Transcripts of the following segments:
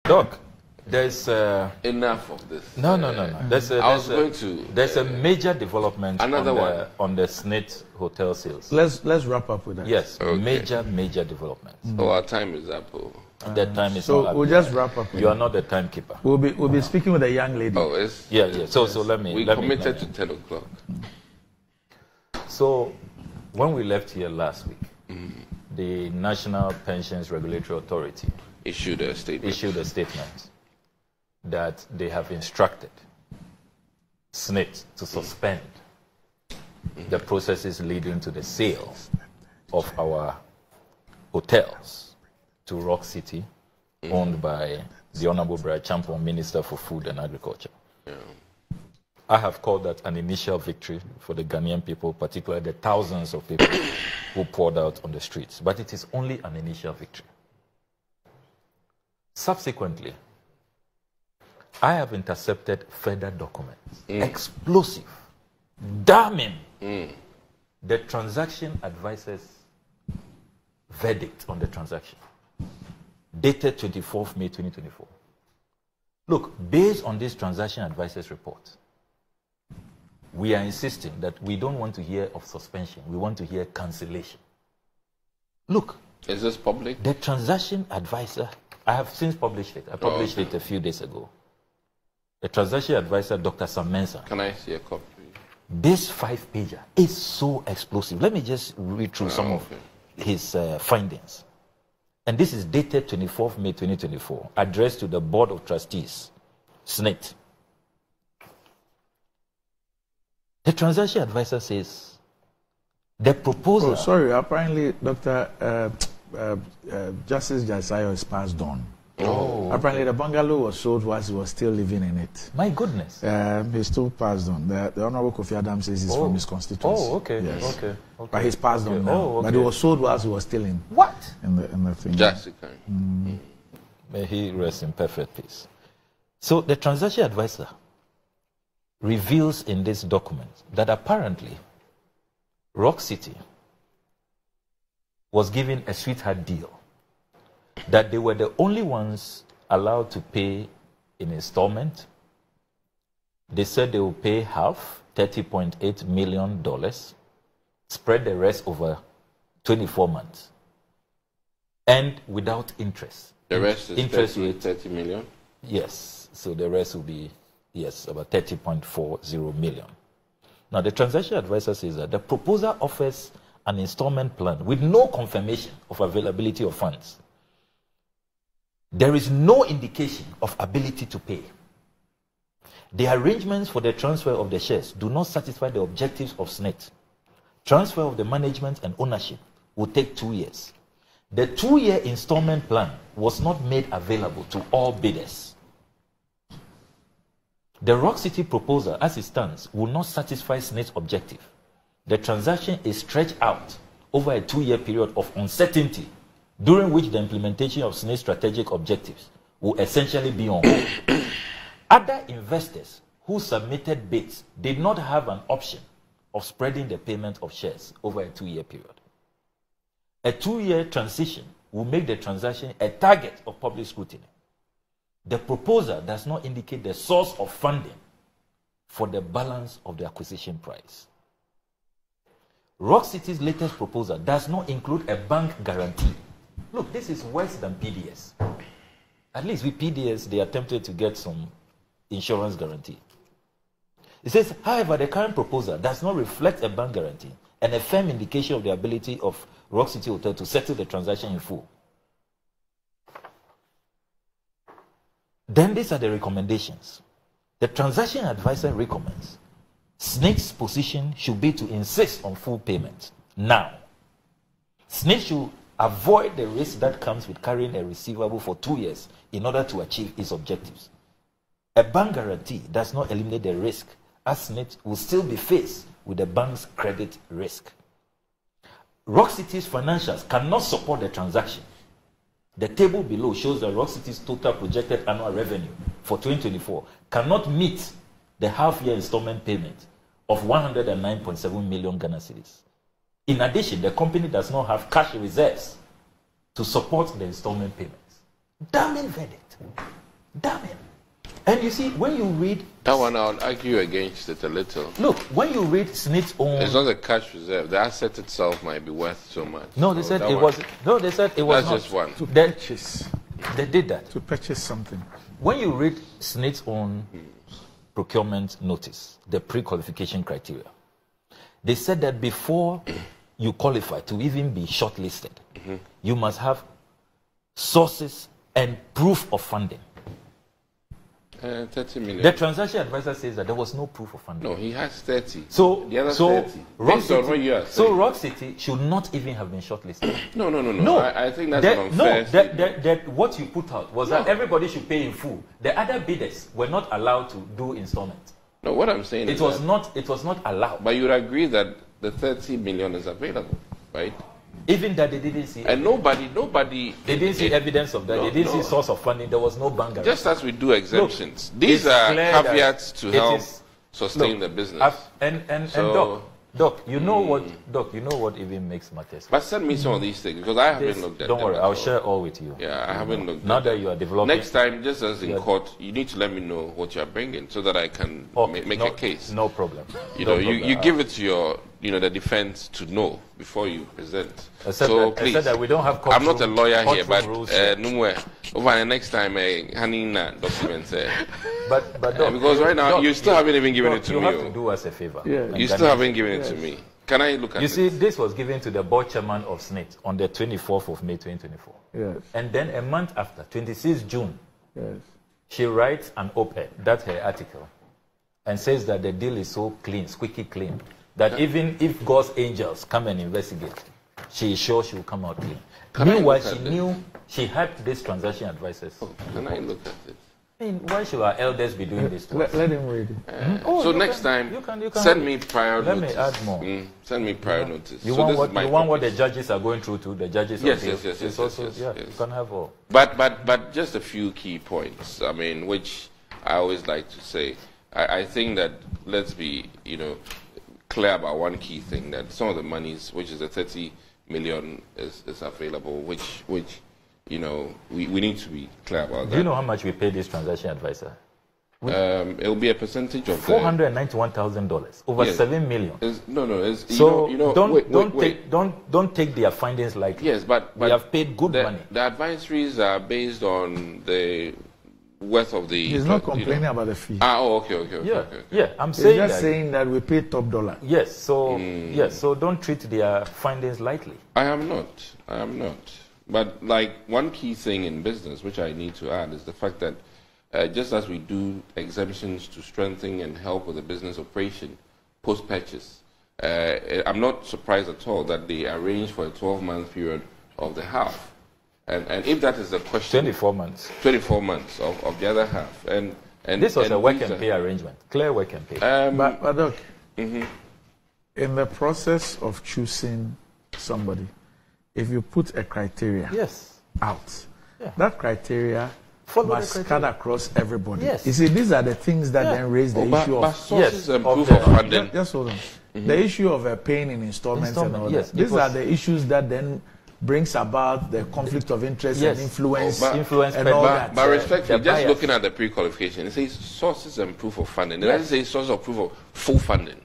Doc, there's enough of this. No. There's a major development on the SSNIT hotel sales. Let's wrap up with that. Yes, okay. major development. So our time is up. The time is so not up. We'll just wrap up. You are not the timekeeper. We'll be speaking with a young lady. Oh, yes. Yeah. So let me. We committed to 10 o'clock. So when we left here last week, the National Pensions Regulatory Authority issued a statement that they have instructed SSNIT to suspend the processes leading to the sale of our hotels to Rock City, owned by the Honorable Brian Champon, Minister for Food and Agriculture. Yeah. I have called that an initial victory for the Ghanaian people, particularly the thousands of people who poured out on the streets. But it is only an initial victory. Subsequently, I have intercepted further documents, explosive, damning, the transaction advisor's verdict on the transaction, dated 24th May 2024. Look, based on this transaction advisor's report, we are insisting that we don't want to hear of suspension. We want to hear cancellation. Look. Is this public? The transaction advisor, I have since published it. I published it a few days ago. The transaction advisor, Dr. Sam Mensah. Can I see a copy? This 5-pager is so explosive. Let me just read through some of his findings. And this is dated 24th May 2024, addressed to the Board of Trustees, SSNIT. The transaction advisor says the proposal... Oh, sorry, apparently Dr. Justice Jasayo is passed on. Oh, apparently the bungalow was sold whilst he was still living in it. My goodness. He's still passed on. The Honorable Kofi Adams says he's from his constituency. Oh, okay. Yes. Okay. But he's passed on now. Oh, okay. But it was sold whilst he was still in. What? In the thing. Jessica. May he rest in perfect peace. So the transaction advisor reveals in this document that apparently Rock City was given a sweetheart deal, that they were the only ones allowed to pay in installment. They said they will pay half, $30.8 million, spread the rest over 24 months, and without interest. The rest is interest 30 million? Yes. So the rest will be, yes, about 30.40 million. Now, the transaction advisor says that the proposal offers an installment plan with no confirmation of availability of funds. There is no indication of ability to pay. The arrangements for the transfer of the shares do not satisfy the objectives of SSNIT. Transfer of the management and ownership will take 2 years. The 2-year installment plan was not made available to all bidders. The Rock City proposal, as it stands, will not satisfy SSNIT's objective. The transaction is stretched out over a 2-year period of uncertainty, during which the implementation of SSNIT's strategic objectives will essentially be on hold. Other investors who submitted bids did not have an option of spreading the payment of shares over a 2-year period. A 2-year transition will make the transaction a target of public scrutiny. The proposal does not indicate the source of funding for the balance of the acquisition price. Rock City's latest proposal does not include a bank guarantee. Look, this is worse than PDS. At least with PDS, they attempted to get some insurance guarantee. It says, however, the current proposal does not reflect a bank guarantee and a firm indication of the ability of Rock City Hotel to settle the transaction in full. Then these are the recommendations. The transaction advisor recommends SSNIT's position should be to insist on full payment now. SSNIT should avoid the risk that comes with carrying a receivable for 2 years in order to achieve its objectives. A bank guarantee does not eliminate the risk, as SSNIT will still be faced with the bank's credit risk. Rock City's financials cannot support the transaction. The table below shows that Rock City's total projected annual revenue for 2024 cannot meet the half-year installment payment of 109.7 million Ghana cedis. In addition, the company does not have cash reserves to support the installment payments. Damning verdict. Damning. And you see, when you read... That one, I would argue against it a little. Look, when you read SSNIT's own... It's not a cash reserve. The asset itself might be worth so much. No, they said it was... No, they said it was That's not. just one. To purchase. They did that. To purchase something. When you read SSNIT's own procurement notice, the pre-qualification criteria, they said that before you qualify to even be shortlisted, you must have sources and proof of funding. 30 million. The transaction advisor says that there was no proof of funding. No, he has 30. So, the other so 30. Rock Based on what City, you are so saying. Rock City should not even have been shortlisted. No. I think that's an unfair that what you put out was that everybody should pay in full. The other bidders were not allowed to do installments. No, what I'm saying is it was not allowed. But you would agree that the 30 million is available, right? Even that they didn't see. And nobody. They didn't see evidence of that. They didn't see source of funding. There was no bank guarantee. Just as we do exemptions, Look, these are caveats to help is, sustain the business. And So, Doc, you know what even makes matters. But send me some of these things because I haven't looked at them. Don't worry, at I'll all. share all with you. Yeah, I haven't looked Now at that them. you are developing. Next time, just as in court, you need to let me know what you are bringing so that I can make a case. No problem. You know, you give it to your, the defense to know before you present. So please, except that we don't have I'm not a lawyer here, but rules over the next time, handing that document. But Doc, because right now you still haven't even given Doc, it to you me. have to do us a favor. Yeah. You still haven't given it to me. Can I look at it? You see, this was given to the board chairman of SSNIT on the 24th of May 2024. Yes. And then a month after, 26 June, Yes. she writes an op-ed, that's her article, and says that the deal is so clean, squeaky clean, that even if God's angels come and investigate, she is sure she will come out clean. Meanwhile, she knew she had this transaction advisors. Can I look at it? I mean, why should our elders be doing this to us? Let him read it. So next time, you can send me prior Let notice. me add more. Send me prior notice. You So want this what is my you want what the purpose. judges are going through to the judges? Yes, of yes, it's also, yes, yeah, yes. you can have all. But just a few key points. I mean, which I always like to say. I think that let's be clear about one key thing, that some of the monies, which is the 30 million, is available, which we need to be clear about that. Do you know how much we pay this transaction advisor? It will be a percentage of $491,000, over Yes. 7 million. So don't take their findings lightly. Yes, but we have paid good the, money. The advisories are based on the worth of the. He's not complaining about the fee. Okay. Yeah, I'm He's saying just that. saying that we pay top dollar. Yes, so don't treat their findings lightly. I am not. But like one key thing in business, which I need to add, is the fact that just as we do exemptions to strengthen and help with the business operation post-purchase, I'm not surprised at all that they arrange for a 12-month period of the half. And if that is the question... 24 months. 24 months of the other half. And this was a work and pay arrangement. Clear work and pay. But Doc, in the process of choosing somebody, if you put a criteria out, that criteria must cut across everybody. Yes. You see, these are the things that then raise the issue but of sources and proof of funding. Just hold on. The issue of paying in installments and all that. These are the issues that then brings about the conflict of interest and influence, and all that. But respectfully, just looking at the pre-qualification, it says sources and proof of funding. It doesn't say source of proof of full funding.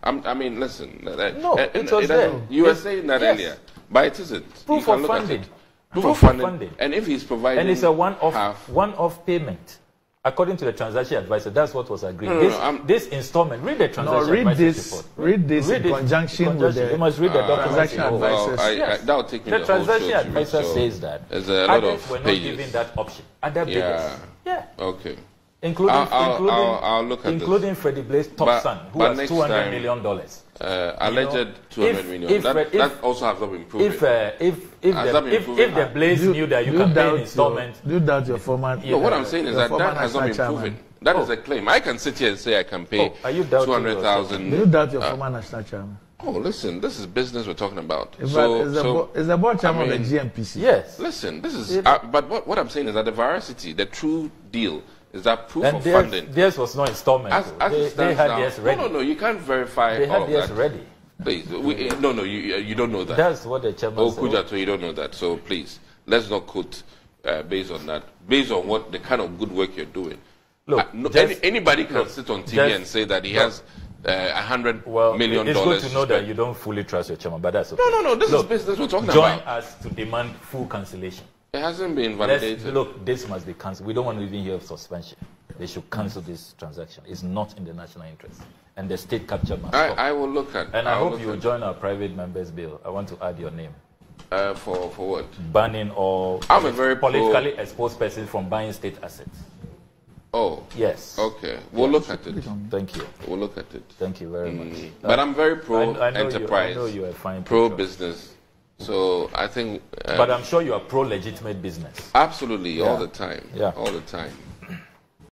I mean, listen. No, it was there. You were saying that earlier, but it isn't. Proof of funding. Proof of funding. And if he's providing, and it's a one-off payment. According to the transaction advisor, that's what was agreed. This installment, read the transaction advisor's report. Read this in conjunction with the you must read the transaction advisors. That will take me the transaction advisor says that there's a lot of were not pages. given that option. Other bidders. Okay. Including look at including Freddie Blaze's top son, who has $200 million. Alleged $200 million. That also has not been proven. If the Blaze knew that you can pay an installment, do that your former. No, what I'm saying is that has not been proven. That is a claim. I can sit here and say I can pay 200,000. Do that your former national chairman. Oh, listen, this is business we're talking about. Is the board chairman of the GMPC? Yes. Listen, this is. But what I'm saying is that the veracity, the true deal, is that proof of funding. Theirs was not installment. They had theirs ready. No, you can't verify they all had theirs that. ready. Please, you don't know that. That's what the chairman said. Kujato, you don't know that. So please, let's not quote based on that. based on what the kind of good work you're doing. Look, anybody can sit on TV and say that he has $100 million. It's good to know that you don't fully trust your chairman, but that's okay. No. This is business we're talking join about. Join us to demand full cancellation. It hasn't been validated. Look, this must be cancelled. We don't want to even hear of suspension. They should cancel this transaction. It's not in the national interest. And the state capture must stop. I will look at. And I hope you will join our private members bill. I want to add your name. For what? Banning all politically exposed persons from buying state assets. Oh. Yes. Okay. We'll look at it. Thank you. We'll look at it. Thank you very much. But I'm very pro-enterprise, I know you are fine. Pro-business. So I think... but I'm sure you are pro-legitimate business. Absolutely, all the time. Yeah. All the time.